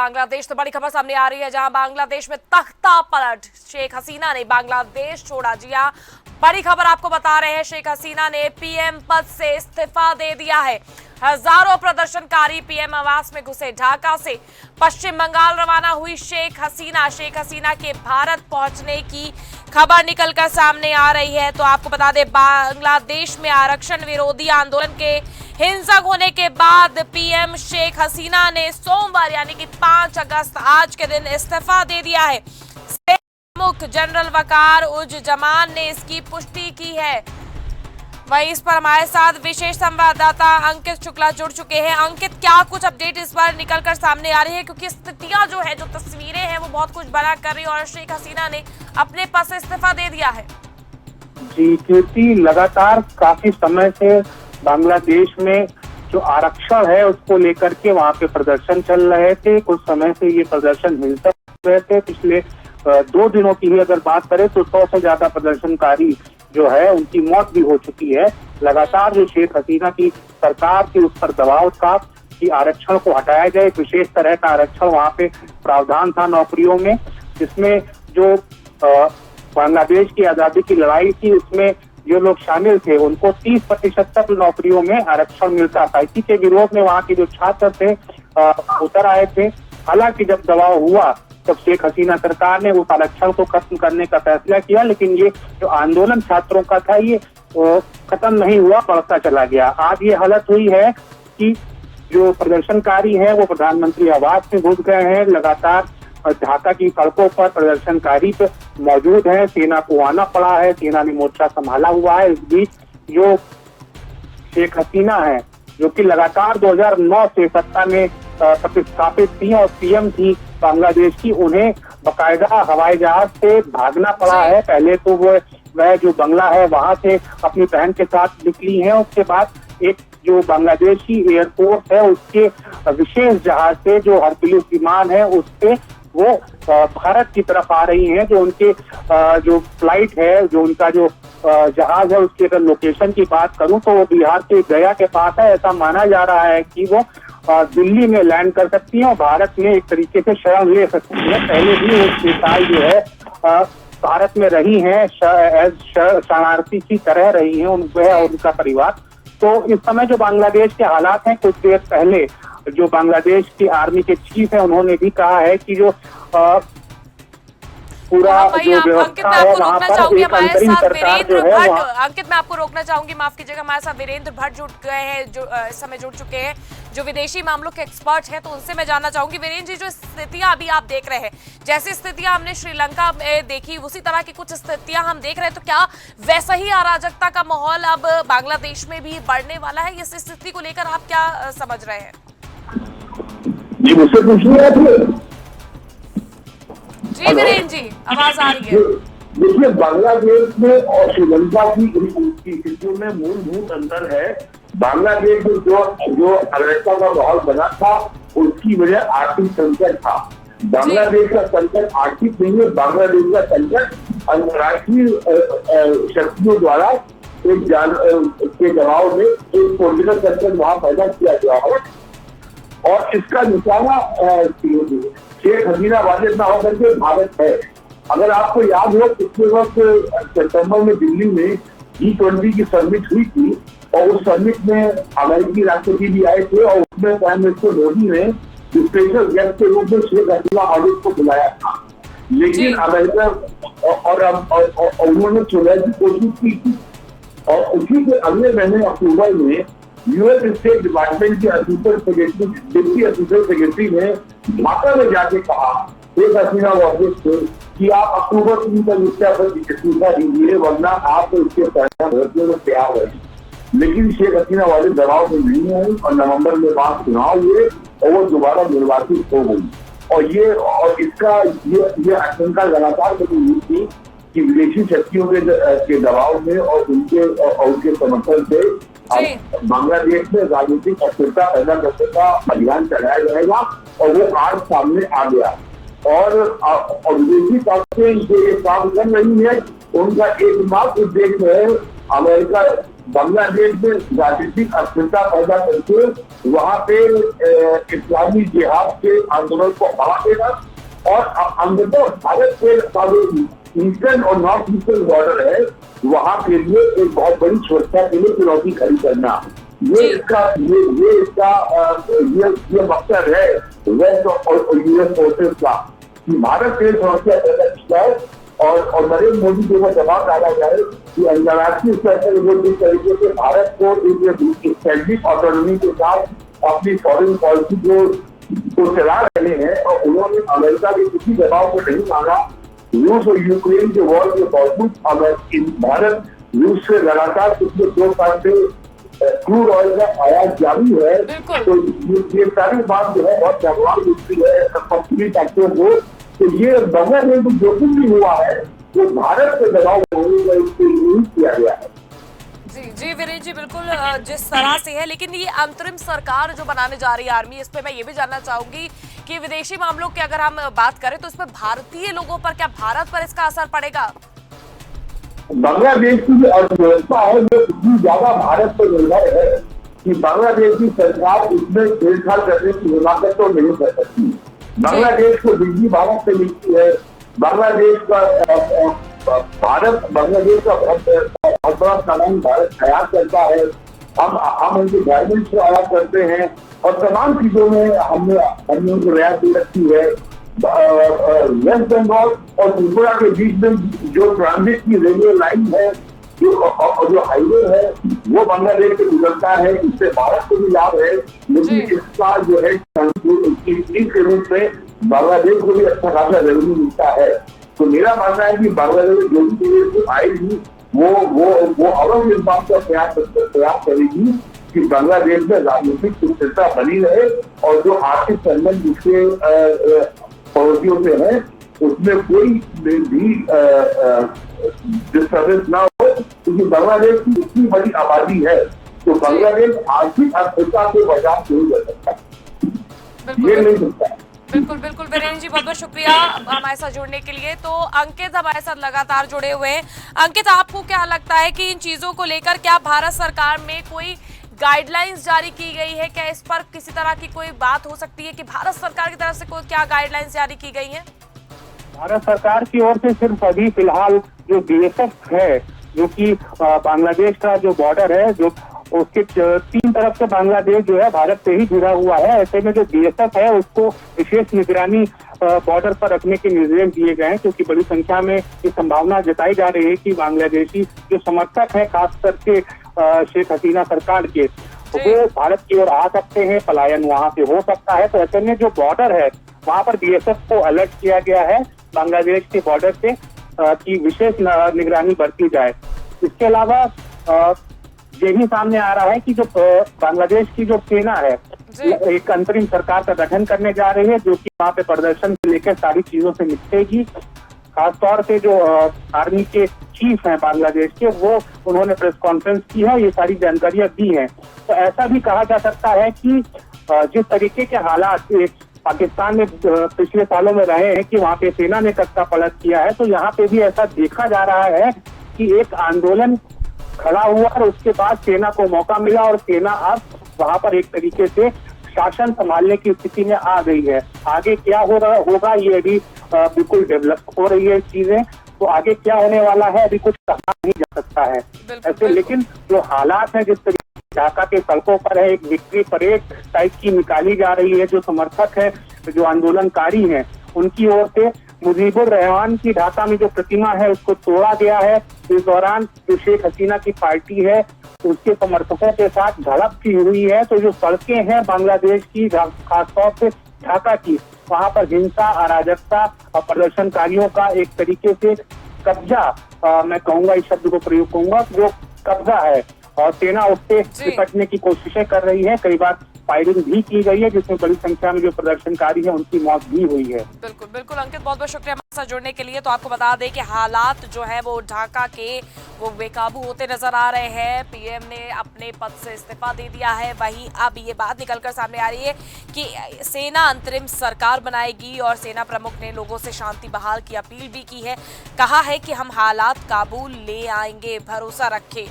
बांग्लादेश से बड़ी खबर सामने आ रही है, जहां बांग्लादेश में तख्ता पलट, शेख हसीना ने बांग्लादेश छोड़ा। जी हां, बड़ी खबर आपको बता रहे हैं, शेख हसीना ने पीएम पद से इस्तीफा दे दिया है। हजारों प्रदर्शनकारी पीएम आवास में घुसे। ढाका से पश्चिम बंगाल रवाना हुई शेख हसीना के भारत पहुंचने की खबर निकलकर सामने आ रही है। तो आपको बता दें, बांग्लादेश में आरक्षण विरोधी आंदोलन के हिंसक होने के बाद पीएम शेख हसीना ने सोमवार यानी कि 5 अगस्त आज के दिन इस्तीफा दे दिया है। प्रमुख जनरल वकार उज जमान ने इसकी पुष्टि की है। वहीं इस पर हमारे साथ विशेष संवाददाता अंकित शुक्ला जुड़ चुके हैं। अंकित, क्या कुछ अपडेट इस बार निकलकर सामने आ रही है, क्योंकि स्थितियां जो है, जो तस्वीरें हैं, वो बहुत कुछ बड़ा कर रही है और शेख हसीना ने अपने पद से इस्तीफा दे दिया है। जी कीर्ति, लगातार काफी समय से बांग्लादेश में जो आरक्षण है उसको लेकर के वहाँ पे प्रदर्शन चल रहे थे। कुछ समय से ये प्रदर्शन हिंसक रहे थे। पिछले 2 दिनों की ही अगर बात करें तो 100 से ज्यादा प्रदर्शनकारी जो है उनकी मौत भी हो चुकी है। लगातार जो शेख हसीना की सरकार थी उस पर दबाव था कि आरक्षण को हटाया जाए। विशेष तरह का आरक्षण वहाँ पे प्रावधान था नौकरियों में, जिसमें जो बांग्लादेश की आजादी की लड़ाई थी उसमें जो लोग शामिल थे उनको 30% तक नौकरियों में आरक्षण मिलता था। इसी के विरोध में वहाँ के जो छात्र थे उतर आए थे। हालांकि जब दबाव हुआ तब शेख हसीना सरकार ने उस आरक्षण को खत्म करने का फैसला किया, लेकिन ये जो आंदोलन छात्रों का था ये खत्म नहीं हुआ, बढ़ता चला गया। आज ये हालत हुई है कि जो प्रदर्शनकारी हैं वो प्रधानमंत्री आवास में घुस गए हैं। लगातार ढाका की सड़कों पर प्रदर्शनकारी पे मौजूद है। सेना को आना पड़ा है, सेना ने मोर्चा संभाला हुआ है। इस बीच जो शेख हसीना है, जो कि लगातार 2009 से सत्ता में प्रतिस्थापित थी और पीएम थी बांग्लादेश की, उन्हें बकायदा हवाई जहाज से भागना पड़ा है। पहले तो वह जो बंगला है वहां से अपनी बहन के साथ निकली है। उसके बाद एक जो बांग्लादेशी एयरफोर्स है उसके विशेष जहाज से, जो हरकुलिस विमान है, उससे वो भारत की तरफ आ रही हैं। जो उनके जो फ्लाइट है, जो उनका जो जहाज है, उसकी अगर लोकेशन की बात करूं तो वो बिहार के गया के पास है। ऐसा माना जा रहा है कि वो दिल्ली में लैंड कर सकती है और भारत में एक तरीके से शरण ले सकती है। पहले भी वो मिसाइल जो है भारत में रही हैं, शरणार्थी की तरह रही हैं वह और उनका परिवार। तो इस समय जो बांग्लादेश के हालात हैं, कुछ देर पहले जो बांग्लादेश की आर्मी के चीफ है उन्होंने भी कहा है कि जो पूरा जो व्यवस्था है वहाँ पर एक अंतरिम सरकार जो है। अंकित, मैं आपको रोकना चाहूंगी, माफ कीजिएगा। हमारे साथ वीरेंद्र भट्ट जुड़ गए हैं, जो इस समय जुड़ चुके हैं, जो विदेशी मामलों के एक्सपर्ट हैं। तो उनसे मैं जानना चाहूंगी, वीरेंद्र जी, जो स्थितियां अभी आप देख रहे हैं, जैसी स्थितियां हमने श्रीलंका में देखी उसी तरह की कुछ स्थितियां हम देख रहे हैं, तो क्या वैसा ही अराजकता का माहौल अब बांग्लादेश में भी बढ़ने वाला है? इस स्थिति को लेकर आप क्या समझ रहे हैं? जी, मुझसे पूछिए। जी वीरेंद्र जी, आवाज आ रही है। देखिए, बांग्लादेश में और श्रीलंका की स्थितियों में मूलभूत अंतर है। बांग्लादेश में जो अराजकता का माहौल बना था उसकी वजह आर्थिक संकट था। बांग्लादेश का संकट आर्थिक नहीं है, बांग्लादेश का संकट अंतर्राष्ट्रीय शक्तियों द्वारा एक के दबाव में एक पॉलिटिकल संकट वहां पैदा किया गया है और इसका निशाना शेख हसीना वाजिब ना होकर के भारत है। अगर आपको याद हो, पिछले वक्त सितंबर में दिल्ली में G20 की समिट हुई थी और उस समिट में अमेरिकी राष्ट्रपति भी आए थे और उसमें प्राइम मिनिस्टर मोदी ने स्पेशल गेस्ट के रूप में शेख हसीना ऑडिट को बुलाया था। लेकिन अमेरिका और उन्होंने चुनाव की कोशिश की थी और उसी के अगले महीने अक्टूबर में यूएस स्टेट डिपार्टमेंट के डिप्टी असिस्टेंट सेक्रेटरी ने ढाका में जाके कहा शेख हसीना वाजिब से कि आप अक्टूबर 3 तक इस्तीफा दीजिए, वरना आप इसके परिणाम भुगतने में तैयार है। लेकिन शेख हसीना वाजिब दबाव में नहीं आई और नवंबर में बाद चुनाव हुए और वो दोबारा निर्वाचित हो गई। और इसका ये आशंका लगातार बनी हुई थी कि विदेशी शक्तियों के दबाव में और उनके समर्थन से बांग्लादेश में राजनीतिक अस्थिरता पैदा करने का अभियान चलाया जाएगा और वो आज सामने आ गया। और विदेशी ताकतें जो ये काम कर रही है उनका एकमात्र उद्देश्य है अमेरिका बांग्लादेश में राजनीतिक अस्थिरता पैदा करके वहां पे इस्लामी जिहाद के आंदोलन को बढ़ा देना और अंदर भारत के ईस्टर्न और नॉर्थ ईस्टर्न बॉर्डर है वहां के लिए एक बहुत बड़ी सुरक्षा के लिए चुनौती खड़ी करना, ये मकसद है वेस्ट और यूएस फोर्सेस का कि भारत से समस्या पैदा की जाए और नरेंद्र मोदी के ऊपर दबाव डाला जाए कि अंतर्राष्ट्रीय स्तर पर वो जिस तरीके से भारत को एक स्ट्रेटेजिक ऑटोनॉमी के साथ अपनी फॉरेन पॉलिसी को चला रहे हैं और उन्होंने अमेरिका के किसी दबाव को नहीं माना। रूस और यूक्रेन के वॉर के बावजूद भारत रूस से लगातार पिछले 2 साल से क्रूड ऑयल का आयात जारी है, तो ये सारी बात जो है बहुत प्रभाव दिखती है कंपनी फैक्टरों को। तो ये बांग्लादेश में जो कुछ भी हुआ है वो भारत से दबाव किया गया है। जी वीरेंद्र जी, बिल्कुल जिस तरह से है, लेकिन ये अंतरिम सरकार जो बनाने जा रही है आर्मी, इस पे मैं ये भी जानना चाहूंगी कि विदेशी मामलों की अगर हम बात करें तो इसमें भारतीय लोगों पर, क्या भारत पर इसका असर पड़ेगा? बांग्लादेश की जो अर्थव्यवस्था है वो इतनी ज्यादा भारत पर निर्भर है कि बांग्लादेश की सरकार इसमें छेड़छाड़ करने की हिमाकत तो नहीं कर सकती। बांग्लादेश को बिजली भारत से मिलती है, बांग्लादेश का बहुत बड़ा सामान भारत आयात करता है, हम उनके गारमेंट्स को आयात करते हैं और तमाम चीजों में हमने उनको रियायत दे रखी है। वेस्ट बंगाल और त्रिपुरा के बीच में जो ट्रांजिट की रेलवे लाइन है, जो हाईवे है, वो बांग्लादेश से गुजरता है, इससे भारत को भी लाभ है, लेकिन इसका जो है के रूप में बांग्लादेश को भी अच्छा खासा रेवेन्यू मिलता है। तो मेरा मानना है कि बांग्लादेश जो भी चीजें आएगी वो अवश्य इस बात का प्रयास करेगी कि बांग्लादेश में राजनीतिक स्थिरता बनी रहे और जो आर्थिक संबंध जिसके पड़ोसियों से है उसमें कोई भी डिस्टर्बेंस ना हो, क्योंकि बांग्लादेश की इतनी बड़ी आबादी है तो बांग्लादेश आर्थिक अस्थिरता से बचाव नहीं कर सकता, ये नहीं सकता। बिल्कुल बिल्कुल वीरेंद्र जी, बहुत बहुत शुक्रिया हमारे साथ जुड़ने के लिए। तो अंकित हमारे साथ लगातार जुड़े हुए हैं। अंकित, आपको क्या लगता है कि इन चीजों को लेकर क्या भारत सरकार में कोई गाइडलाइंस जारी की गई है? क्या इस पर किसी तरह की कोई बात हो सकती है कि भारत सरकार की तरफ से कोई क्या गाइडलाइंस जारी की गई है? भारत सरकार की ओर से सिर्फ अभी फिलहाल जो बीएसएफ है, जो कि बांग्लादेश का जो बॉर्डर है, जो उसके 3 तरफ से बांग्लादेश जो है भारत से ही जुड़ा हुआ है, ऐसे में जो बीएसएफ है उसको विशेष निगरानी बॉर्डर पर रखने के निर्देश दिए गए हैं, क्योंकि बड़ी संख्या में ये संभावना जताई जा रही है कि बांग्लादेशी जो समर्थक है खास करके शेख हसीना सरकार के, वो भारत की ओर आ सकते हैं, पलायन वहां से हो सकता है। तो ऐसे में जो बॉर्डर है वहां पर बीएसएफ को अलर्ट किया गया है बांग्लादेश के बॉर्डर से कि विशेष निगरानी बरती जाए। इसके अलावा यही सामने आ रहा है कि जो बांग्लादेश की जो सेना है एक अंतरिम सरकार का गठन करने जा रही है, जो कि वहाँ पे प्रदर्शन से लेकर सारी चीजों से निपटेगी। खासतौर से जो आर्मी के चीफ हैं बांग्लादेश के, वो उन्होंने प्रेस कॉन्फ्रेंस की है, ये सारी जानकारियां दी हैं। तो ऐसा भी कहा जा सकता है कि जिस तरीके के हालात पाकिस्तान में पिछले सालों में रहे हैं कि वहाँ पे सेना ने कच्चा पलट किया है, तो यहाँ पे भी ऐसा देखा जा रहा है कि एक आंदोलन खड़ा हुआ और उसके बाद सेना को मौका मिला और सेना अब वहां पर एक तरीके से शासन संभालने की स्थिति में आ गई है। आगे क्या होगा ये अभी बिल्कुल डेवलप हो रही है चीजें, तो आगे क्या होने वाला है अभी कुछ कहा नहीं जा सकता है ऐसे। लेकिन जो हालात है, जिस तरीके से ढाका के सड़कों पर है एक विक्ट्री परेड टाइप की निकाली जा रही है, जो समर्थक है, जो आंदोलनकारी हैं, उनकी ओर से मुजीबुर रहमान की ढाका में जो प्रतिमा है उसको तोड़ा गया है। इस दौरान जो शेख हसीना की पार्टी है उसके समर्थकों के साथ झड़प की हुई है। तो जो सड़कें हैं बांग्लादेश की, खासतौर से ढाका की, वहां पर हिंसा, अराजकता और प्रदर्शनकारियों का एक तरीके से कब्जा, मैं कहूंगा इस शब्द को प्रयोग करूंगा, जो कब्जा है और सेना उससे निपटने की कोशिशें कर रही है। कई बार फायरिंग भी की गई है, जिसमें बड़ी संख्या में जो प्रदर्शनकारी है उनकी मौत भी हुई है। बिल्कुल बिल्कुल अंकित, बहुत बहुत शुक्रिया हमारे साथ जुड़ने के लिए। तो आपको बता दें कि हालात जो है वो ढाका के वो बेकाबू होते नजर आ रहे हैं। पीएम ने अपने पद से इस्तीफा दे दिया है। वहीं अब ये बात निकलकर सामने आ रही है कि सेना अंतरिम सरकार बनाएगी और सेना प्रमुख ने लोगों से शांति बहाल की अपील भी की है। कहा है कि हम हालात काबू ले आएंगे, भरोसा रखें।